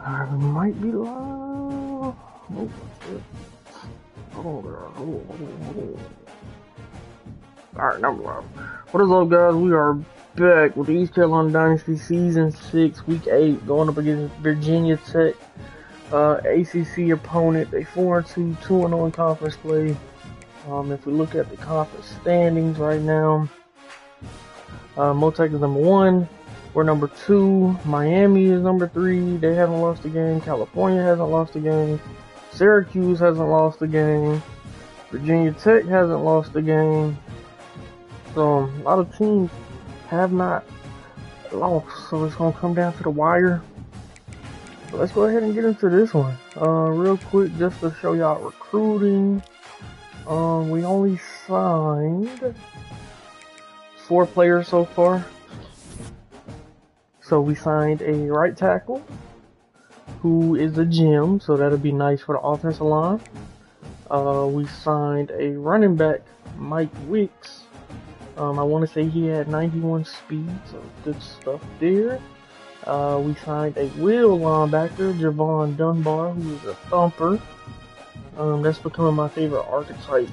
Alright, we might be live. Oh, shit. Hold on. Alright, now we're live. What is up, guys? We are back with the East Carolina Dynasty Season 6, Week 8, going up against Virginia Tech. ACC opponent. They 4-2, 2-0 in conference play. If we look at the conference standings right now, Motec is number 1. We're number 2. Miami is number 3. They haven't lost a game. California hasn't lost a game. Syracuse hasn't lost a game. Virginia Tech hasn't lost a game. So a lot of teams have not lost. So it's gonna come down to the wire. So let's go ahead and get into this one. Real quick, just to show y'all recruiting. We only signed 4 players so far. So we signed a right tackle, who is a gem, so that'll be nice for the offensive line. We signed a running back, Mike Wicks. I want to say he had 91 speed, so good stuff there. We signed a will linebacker, Javon Dunbar, who is a thumper. That's becoming my favorite archetype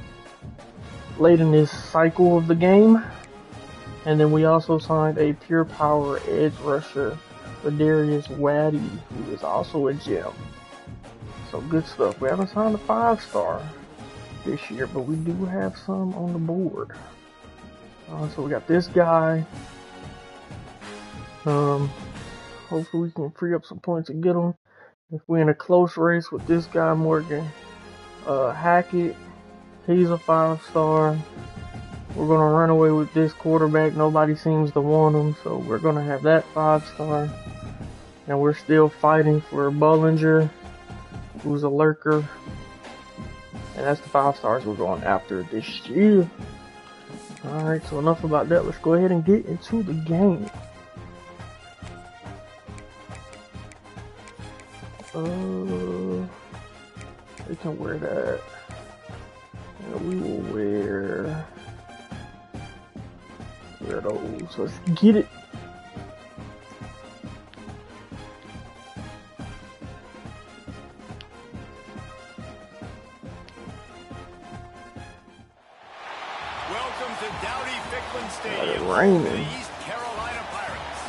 late in this cycle of the game. And then we also signed a pure power edge rusher, Darius Waddy, who is also a gem. So good stuff. We haven't signed a 5-star this year, but we do have some on the board. So we got this guy. Hopefully we can free up some points and get him. If we're in a close race with this guy, Morgan Hackett, he's a 5-star. We're going to run away with this quarterback. Nobody seems to want him, so we're going to have that 5-star. And we're still fighting for Bullinger, who's a lurker. And that's the 5 stars we're going after this year. Alright, so enough about that. Let's go ahead and get into the game. They can wear that. And we will wear those. Let's get it. Welcome to Dowdy-Ficklen Stadium, the East Carolina Pirates.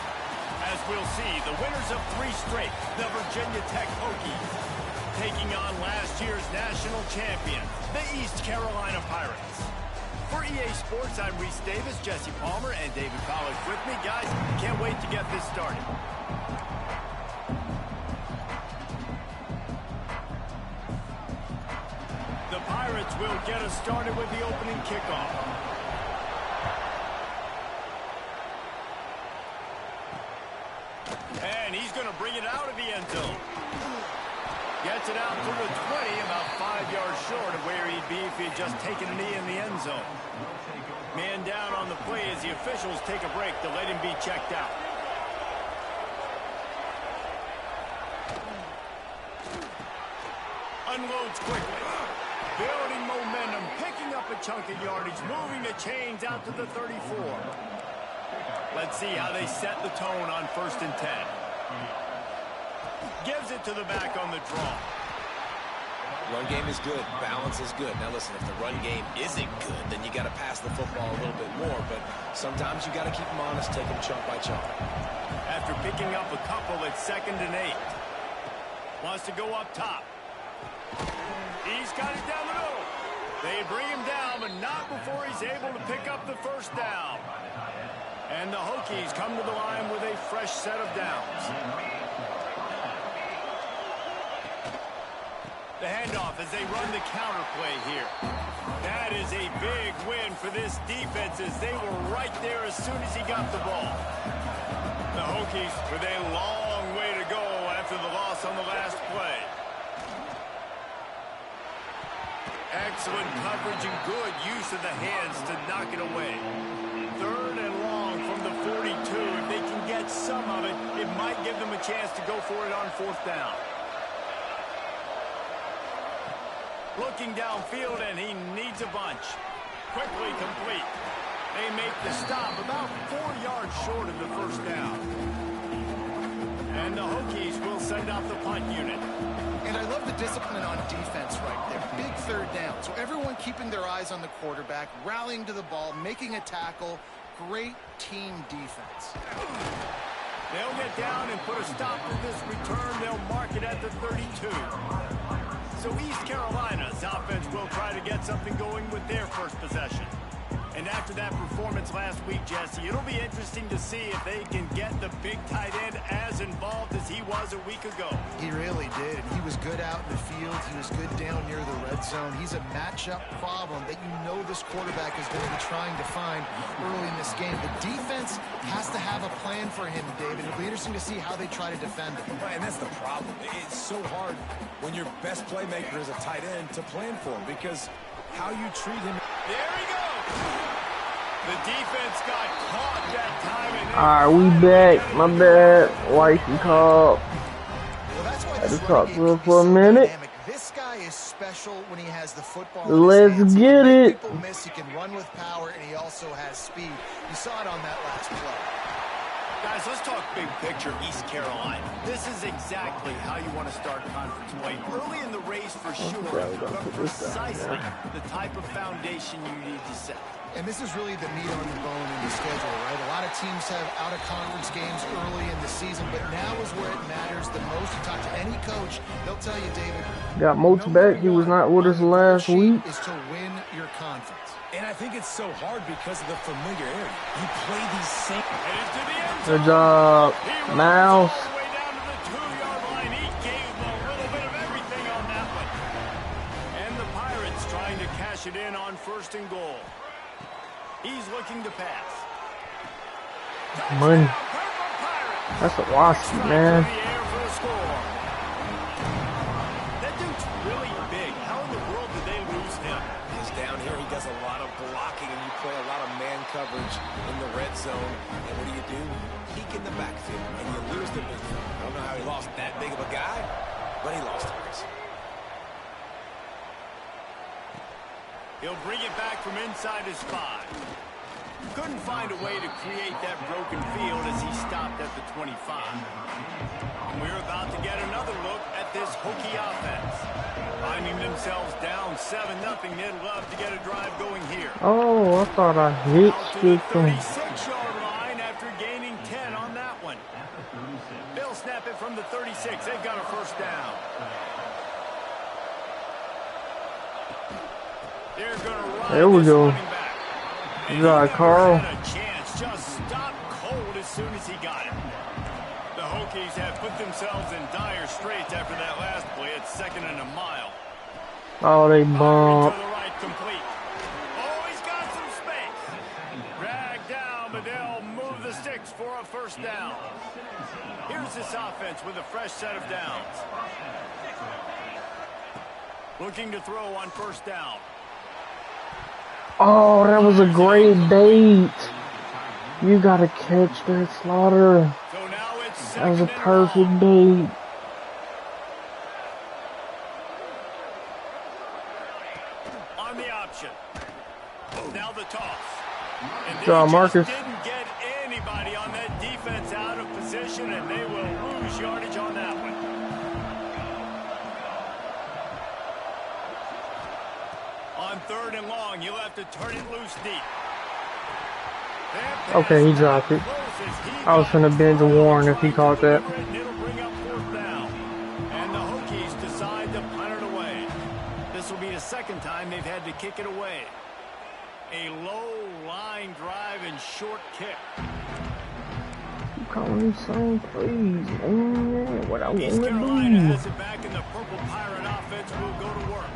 As we'll see, the winners of 3 straight, the Virginia Tech Hokies, taking on last year's national champion, the East Carolina Pirates. For EA Sports, I'm Reese Davis, Jesse Palmer, and David College with me. Guys, can't wait to get this started. The Pirates will get us started with the opening kickoff. And he's going to bring it out of the end zone. Gets it out to the 20, about 5 yards short of where he'd be if he had just taken a knee in the end zone. Man down on the play as the officials take a break to let him be checked out. Unloads quickly. Building momentum, picking up a chunk of yardage, moving the chains out to the 34. Let's see how they set the tone on 1st and 10. Gives it to the back on the draw. Run game is good. Balance is good. Now listen, if the run game isn't good, then you got to pass the football a little bit more. But sometimes you got to keep them honest, take them chunk by chunk. After picking up a couple, it's 2nd and 8. Wants to go up top. He's got it down the middle. They bring him down, but not before he's able to pick up the 1st down. And the Hokies come to the line with a fresh set of downs. The handoff as they run the counter play here. That is a big win for this defense as they were right there as soon as he got the ball. The Hokies with a long way to go after the loss on the last play. Excellent coverage and good use of the hands to knock it away. 3rd and long from the 42. If they can get some of it, it might give them a chance to go for it on 4th down. Looking downfield, and he needs a bunch. Quickly complete. They make the stop about 4 yards short of the 1st down. And the Hokies will send out the punt unit. And I love the discipline on defense right there. Big third down. So everyone keeping their eyes on the quarterback, rallying to the ball, making a tackle. Great team defense. They'll get down and put a stop to this return. They'll mark it at the 32. So East Carolina's offense will try to get something going with their first possession. And after that performance last week, Jesse, it'll be interesting to see if they can get the big tight end as involved as he was a week ago. He really did. He was good out in the field. He was good down near the red zone. He's a matchup problem that you know this quarterback is going to be trying to find early in this game. The defense has to have a plan for him, David. It'll be interesting to see how they try to defend him. And that's the problem. It's so hard when your best playmaker is a tight end to plan for him because how you treat him. There he goes. The defense got caught that time. Alright, we back. My bad. Wife and call. Well, that's why Had to this talk running to game her can be for a so minute. dynamic. This guy is special when he has the football. Let's in his hands. get He can make it. people miss. He can run with power, and he also has speed. You saw it on that last play. Guys, let's talk big picture East Carolina. This is exactly how you want to start conference play. Early in the race for sure, but precisely the type of foundation you need to set. And this is really the meat on the bone in the schedule, right? A lot of teams have out-of-conference games early in the season, but now is where it matters the most. You talk to any coach, they'll tell you, David. Got Moats back. He was not with us last week. Is to win your conference. And I think it's so hard because of the familiarity. You play these same. And into the end zone. Good job, He Mouse. runs all the way down to the 2-yard line. He gave them a little bit of everything on that one. And the Pirates trying to cash it in on 1st and goal. He's looking to pass. Money. Purple Pirates. That's a Wasky, man. In the air for a score. That dude's really big. How in the world did they lose him? He's down here. He does a lot of blocking, and you play a lot of man coverage in the red zone. And what do? Peek in the backfield, and you lose the big fella. I don't know how he lost that big of a guy, but he lost it. He'll bring it back from inside his 5. Couldn't find a way to create that broken field as he stopped at the 25. And we're about to get another look at this Hokie offense. Finding themselves down 7-0, they'd love to get a drive going here. Oh, I thought I hit Out to the stick him. 36-yard line after gaining 10 on that one. They'll snap it from the 36. They've got a 1st down. There we go. Good job, Carl. Had a chance, just stopped cold as soon as he got it. The Hokies have put themselves in dire straits after that last play. It's 2nd and a mile. Oh, they To bumped. the right, complete. Oh, he's got some space. Dragged down, but they'll move the sticks for a 1st down. Here's this offense with a fresh set of downs. Looking to throw on 1st down. Oh, that was a great bait. You gotta catch that, Slaughter. So now it's That was a 2nd and perfect long. bait. On the option. Now the toss. And they John just Marcus. didn't get anybody on that defense out of position, and they will lose yardage on that one. On 3rd and long, you'll have to turn it loose deep. Okay, he dropped it. I was finna binge Warren if he caught that. It'll bring up 4th down. And the Hokies decide to punt it away. This will be the 2nd time they've had to kick it away. A low line drive and short kick. You calling me son, please, man. What I East wanna Carolina do. has it back, and the Purple Pirate offense will go to work.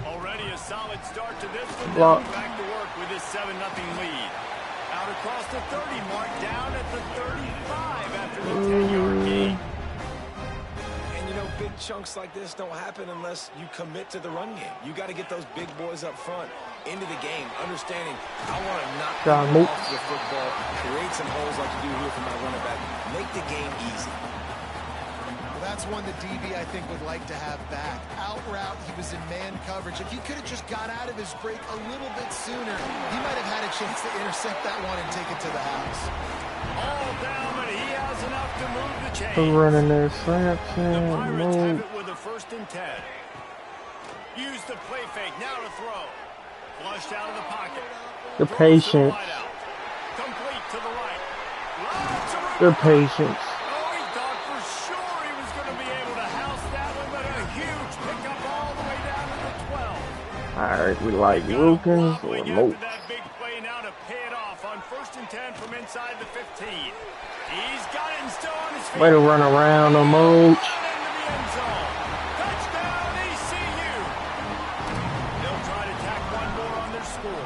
Already a solid start to this one. Block. Back to work with this 7-0 lead. Out across the 30 mark, down at the 35 after the 10-yard gain. And you know, big chunks like this don't happen unless you commit to the run game. You got to get those big boys up front into the game, understanding I want to knock John them Moats. off the football, create some holes like you do here for my running back, make the game easy. Well, That's one that DB, I think, would like to have back. Out route, he was in man coverage. If he could have just got out of his break a little bit sooner, he might have had a chance to intercept that one and take it to the house. All down, but he has enough to move the chains. We're running their The snaps Pirates have and it with a 1st and 10. Use the play fake, now to throw. Flushed out of the pocket. the Throws to the patience. wideout. Complete to the right. Lots of The room. patience. Oh, he thought for sure he was going to be able to house that one, but a huge pickup all the way down to the 12. Alright, we like Got him Wilkins or wobbling Moat. after that big play now to pay it off on 1st and 10 from inside the 15. He's got it and still on his feet. Way to run around the Moat. Into the end zone. Touchdown, ECU. They'll try to tack one more on their score.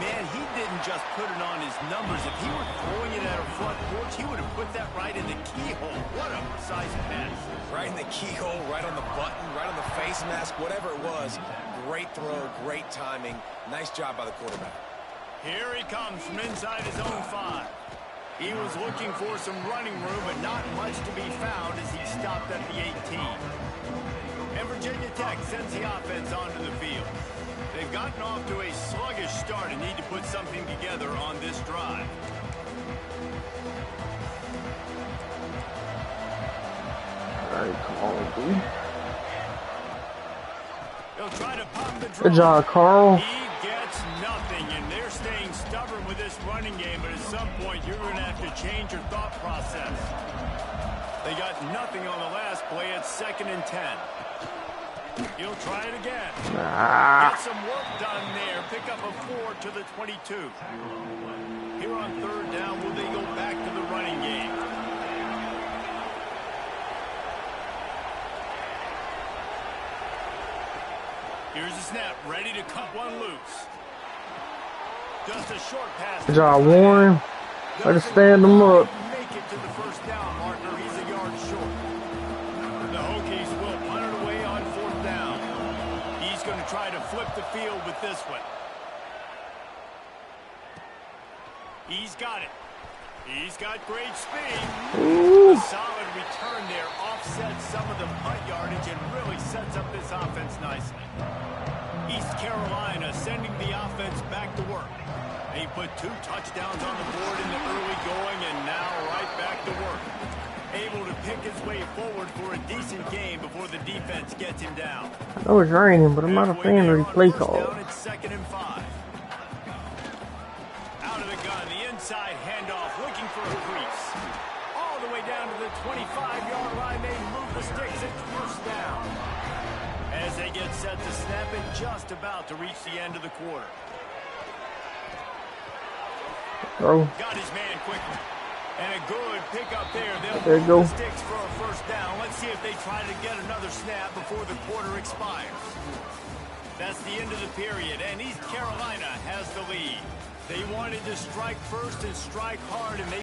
Man, he didn't just put it on his numbers. If he were throwing it at a front porch, he would have put that right in the keyhole. What a precise pass. Right in the keyhole, right on the button, right on the face mask, whatever it was. Great throw, great timing. Nice job by the quarterback. Here he comes from inside his own 5. He was looking for some running room, but not much to be found as he stopped at the 18. And Virginia Tech sends the offense onto the field. They've gotten off to a sluggish start and need to put something together on this drive. Alright, come on, dude. They'll try to pop the draw. Good job, Carl. He gets nothing, and they're staying stubborn with this running game, but at some point you're going to have to change your thought process. They got nothing on the last play. It's 2nd and 10. He'll try it again. Get some work done there. Pick up a 4 to the 22. Here on 3rd down, will they go back to the running game? Here's the snap, ready to cut one loose. Just a short pass. Good job, Warren. Way to stand them up. Make it to the 1st down marker. He's a yard short. The Hokies will punt it away on 4th down. He's going to try to flip the field with this one. He's got it. He's got great speed. A solid return there offsets some of the punt yardage and really sets up this offense nicely. East Carolina sending the offense back to work. They put 2 touchdowns on the board in the early going and now right back to work. Able to pick his way forward for a decent game before the defense gets him down. I know it's raining, but I'm not a fan of the play call. It's 2nd and 5. Out of the gun, the inside handoff, looking for a crease. All the way down to the 25-yard line, they move the sticks. It's 1st down. As they get set to snap it, just about to reach the end of the quarter. Throw. Got his man quickly. And a good pickup there. There you go. Move the sticks for a 1st down. Let's see if they try to get another snap before the quarter expires. That's the end of the period, and East Carolina has the lead. They wanted to strike first and strike hard, and they